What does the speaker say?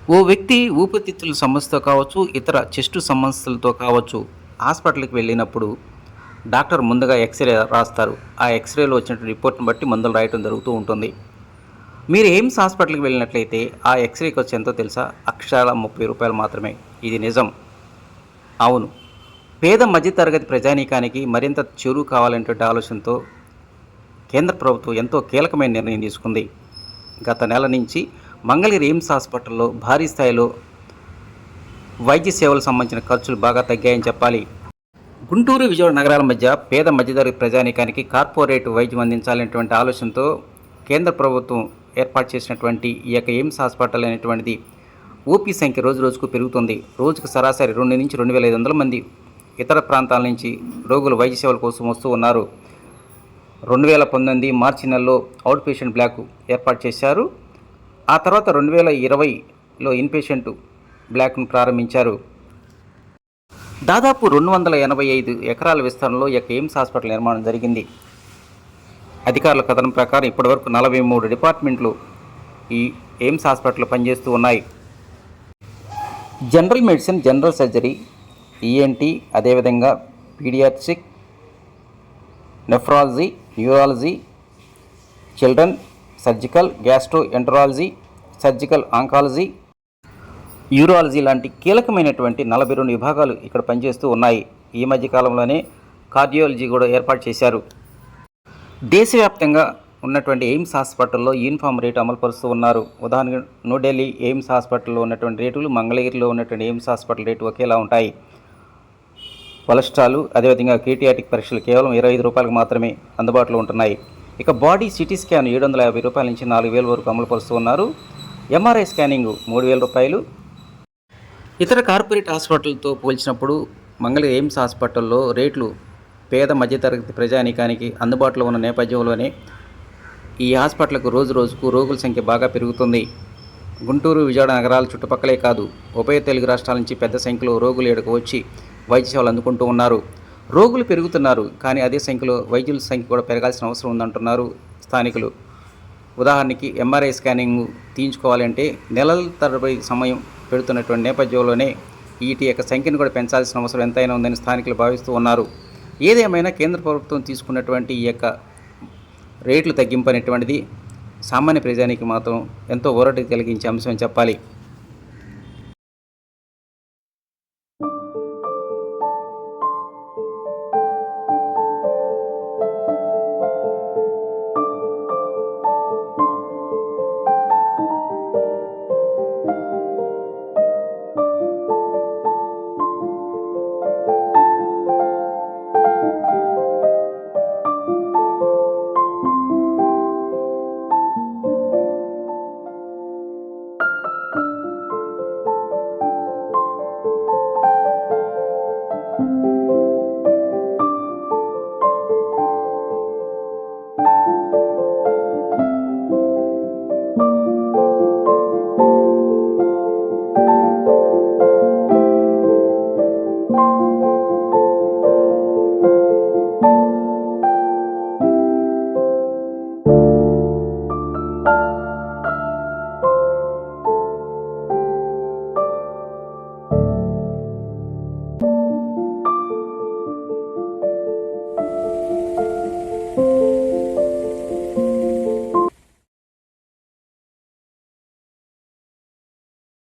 ఓ వ్యక్తి ఊపిరితిత్తుల సమస్యతో కావచ్చు, ఇతర చెస్టు సమస్యలతో కావచ్చు, హాస్పిటల్‌కి వెళ్ళినప్పుడు డాక్టర్ ముందుగా ఎక్స్‌రే రాస్తారు. ఆ ఎక్స్‌రేలో వచ్చినటువంటి రిపోర్ట్‌ని బట్టి మందులు రాయటం జరుగుతూ ఉంటుంది. మీరు ఎయిమ్స్ హాస్పిటల్‌కి వెళ్ళినట్లయితే ఆ ఎక్స్‌రే ఖర్చు ఎంతో తెలుసా? అక్షరాల రూ. 30 మాత్రమే. ఇది నిజం. అవును. పేద మధ్యతరగతి ప్రజానీకానికి మరింత చేరువ కావాలనేటువంటి ఆలోచనతో కేంద్ర ప్రభుత్వం ఎంతో కీలకమైన నిర్ణయం తీసుకుంది. గత నెల నుంచి మంగళగిరి ఎయిమ్స్ హాస్పిటల్‌లో భారీ స్థాయిలో వైద్య సేవలకు సంబంధించిన ఖర్చులు బాగా తగ్గాయని చెప్పాలి. గుంటూరు, విజయవాడ నగరాల మధ్య పేద మధ్యతరగతి ప్రజానీకానికి కార్పొరేట్ వైద్యం అందించాలనేటువంటి ఆలోచనతో కేంద్ర ప్రభుత్వం ఏర్పాటు చేసినటువంటి ఈ యొక్క ఎయిమ్స్ హాస్పిటల్ అనేటువంటిది ఓపీ సంఖ్య రోజు రోజుకు పెరుగుతుంది. రోజుకు సరాసరి 2 నుంచి 2,500 మంది ఇతర ప్రాంతాల నుంచి రోగులు వైద్య సేవల కోసం వస్తూ ఉన్నారు. 2019 మార్చి నెలలో అవుట్ పేషెంట్ బ్లాక్ ఏర్పాటు చేశారు. ఆ తర్వాత 2020లో ఇన్పేషెంట్ బ్లాక్ను ప్రారంభించారు. దాదాపు 285 ఎకరాల విస్తరణలో ఈ యొక్క ఎయిమ్స్ హాస్పిటల్ నిర్మాణం జరిగింది. అధికారుల కథనం ప్రకారం ఇప్పటివరకు 43 డిపార్ట్మెంట్లు ఈ ఎయిమ్స్ హాస్పిటల్లో పనిచేస్తూ ఉన్నాయి. General medicine, general surgery, ENT, అదేవిధంగా paediatric, nephrology, neurology, children, surgical, gastroenterology, surgical oncology, urology లాంటి కీలకమైనటువంటి 42 విభాగాలు ఇక్కడ పనిచేస్తూ ఉన్నాయి. ఈ మధ్య కాలంలోనే కార్డియాలజీ కూడా ఏర్పాటు చేశారు. దేశవ్యాప్తంగా ఉన్నటువంటి ఎయిమ్స్ హాస్పిటల్లో యూనిఫామ్ రేటు అమలుపరుస్తూ ఉన్నారు. ఉదాహరణకు న్యూఢిల్లీ ఎయిమ్స్ హాస్పిటల్లో ఉన్నటువంటి రేటులు మంగళగిరిలో ఉన్నటువంటి ఎయిమ్స్ హాస్పిటల్ రేటు ఒకేలా ఉంటాయి. కొలెస్ట్రాల్, అదేవిధంగా కేటియాటిక్ పరీక్షలు కేవలం రూ. 25 మాత్రమే అందుబాటులో ఉంటున్నాయి. ఇక బాడీ సిటీ స్కాన్ రూ. 750 నుంచి 4,000 వరకు అమలుపరుస్తూ ఉన్నారు. ఎంఆర్ఐ స్కానింగ్ రూ. 3,000. ఇతర కార్పొరేట్ హాస్పిటల్తో పోల్చినప్పుడు మంగళగిరి ఎయిమ్స్ హాస్పిటల్లో రేట్లు పేద మధ్యతరగతి ప్రజానీకానికి అందుబాటులో ఉన్న నేపథ్యంలోనే ఈ హాస్పిటల్కు రోజు రోజుకు రోగుల సంఖ్య బాగా పెరుగుతుంది. గుంటూరు, విజయవాడ నగరాల చుట్టుపక్కలే కాదు, ఉభయ తెలుగు రాష్ట్రాల నుంచి పెద్ద సంఖ్యలో రోగులు ఇక్కడికి వచ్చి వైద్య సేవలు అందుకుంటూ ఉన్నారు. రోగులు పెరుగుతున్నారు, కానీ అదే సంఖ్యలో వైద్యుల సంఖ్య కూడా పెరగాల్సిన అవసరం ఉందంటున్నారు స్థానికులు. ఉదాహరణకి ఎంఆర్ఐ స్కానింగ్ తీయించుకోవాలంటే నెలల తరబడి సమయం పెడుతున్నటువంటి నేపథ్యంలోనే వీటి యొక్క సంఖ్యను కూడా పెంచాల్సిన అవసరం ఎంతైనా ఉందని స్థానికులు భావిస్తూ ఉన్నారు. ఏదేమైనా కేంద్ర ప్రభుత్వం తీసుకున్నటువంటి ఈ యొక్క రేట్లు తగ్గింపు అనేటువంటిది సామాన్య ప్రజానికి మాత్రం ఎంతో ఊరట కలిగించే అంశం అని చెప్పాలి.